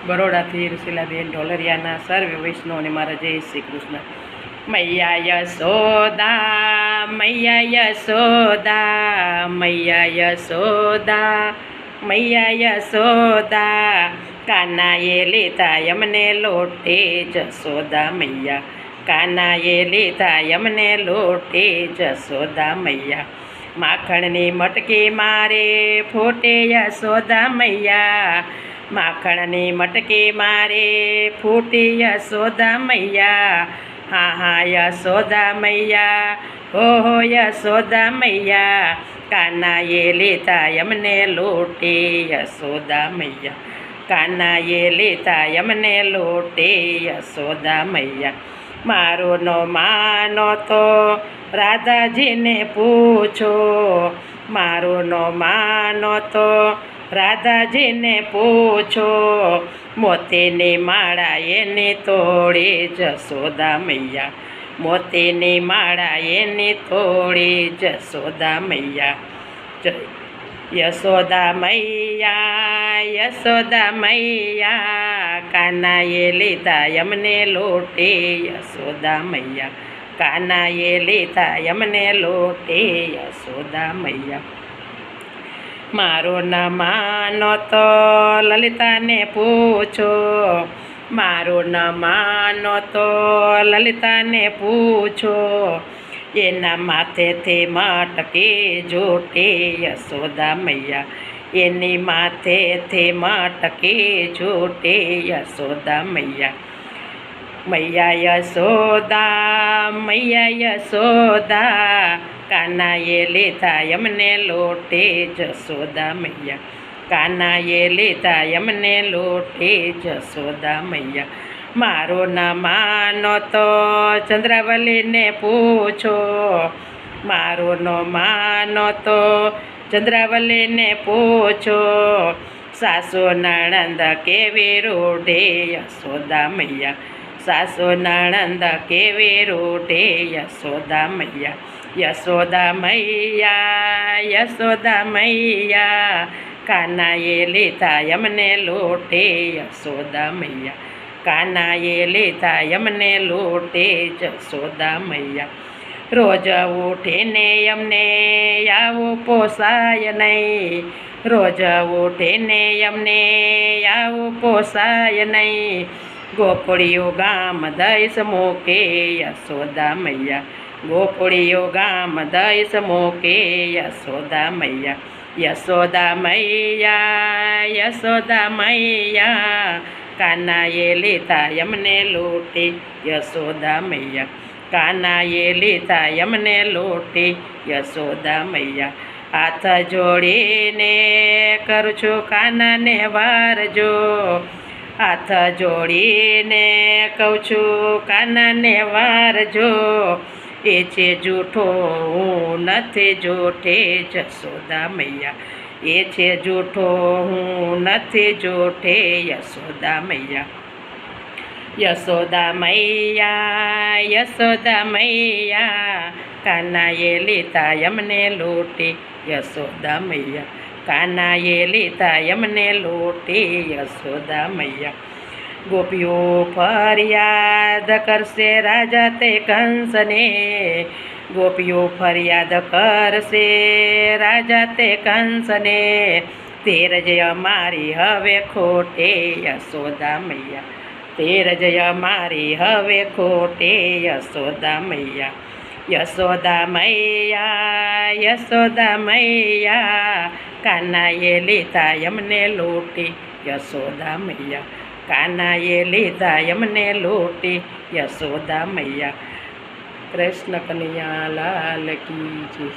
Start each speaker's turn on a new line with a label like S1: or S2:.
S1: બરોડાથી ઋષિલાબેન ઢોલરિયાના સર્વે વૈષ્ણવને મારા જય શ્રી કૃષ્ણ. મૈયા યશોદા મૈયા યશોદા મૈયા યશોદા મૈયા યશોદા કાનાએ લીધા યમને લોટે જશોદા મૈયા કાનાએ લીધા યમને લોટે જશોદા મૈયા માખણની મટકી મારે ફૂટે યશોદા મૈયા માખણની મટકી મારે ફૂટી યશોદા મૈયા હા હા યશોદા મૈયા હો યશોદા મૈયા કાનાએ લીધા યમને લોટે યશોદા મૈયા કાનાએ લીધા યમને લોટે યશોદા મૈયા મારો નો માનો તો રાધાજીને પૂછો મારો નો માનો તો રાધાજીને પૂછો મોતીની માળા એની તોડી જશોદા મૈયા મોતીની માળા એની તોડી જશોદા મૈયા યશોદા મૈયા યશોદા મૈયા કાનાએ લીધા યમને લોટે યશોદા મૈયા કાનાએ લીધા યમને લોટે યશોદા મૈયા મારો ન માનો તો લલિતાને પૂછો મારો ન માનો તો લલિતાને પૂછો એના માથેથી મટકી જોટી યશોદા મૈયા એની માથેથી મટકી જોટી યશોદા મૈયા મૈયા યશોદા મૈયા યશોદા કાનાએ લીધા યમને લોટે જશોદા મૈયા કાનાએ લીધા યમને લોટે જશોદા મૈયા મારો ન માનો તો ચંદ્રાવલીને પૂછો મારો ન માનો તો ચંદ્રાવલીને પૂછો સાસુ નણંદ કેવી રૂઢે યશોદા મૈયા સાસુ નણંદ કેવી રૂઢે યશોદા મૈયા યશોદા મૈયા યશોદા મૈયા કાનાએ લીધા યમને લોટે યશોદા મૈયા કાનાએ લીધા યમને લોટે જશોદા મૈયા રોજ ઉઠીને યમને આવું પોસાય નહીં રોજ ઉઠીને યમને આવું પોસાય નહીં ગોકળીઓ ગામ દઈશ મૂકે યશોદા મૈયા ગોકળીઓ ગામ દઈશ મૂકે યશોદા મૈયા યશોદા મૈયા યશોદા મૈયા કાનાએ લીધા યમને લોટે યશોદા મૈયા કાનાએ લીધા યમને લોટે યશોદા મૈયા હાથ જોડીને કરું છું કાનાને વારજો હાથ જોડીને કહું છું કાનાને વારજો એ છે જૂઠો હું નથી જૂઠે જશોદા મૈયા એ છે જૂઠો હું નથી જૂઠે યશોદા મૈયા યશોદા મૈયા યશોદા મૈયા કાનાએ લીધા યમને લોટે યશોદા મૈયા કાનાએ લીધા યમને લોટે યશોદા મૈયા ગોપીઓ ફરિયાદ કરશે રાજા તે કંસને ગોપીઓ ફરિયાદ કરશે રાજા તે કંસને તેર જય મારી હવે ખોટે યશોદા મૈયા તેર જય મારી હવે ખોટે યશોદા મૈયા યશોદા મૈયા યશોદા મૈયા કાનાએ લીધા યમને લોટે યશોદા મૈયા કાનાએ લીધા યમને લોટે યશોદા મૈયા કૃષ્ણ કનૈયા લાલ કી જય.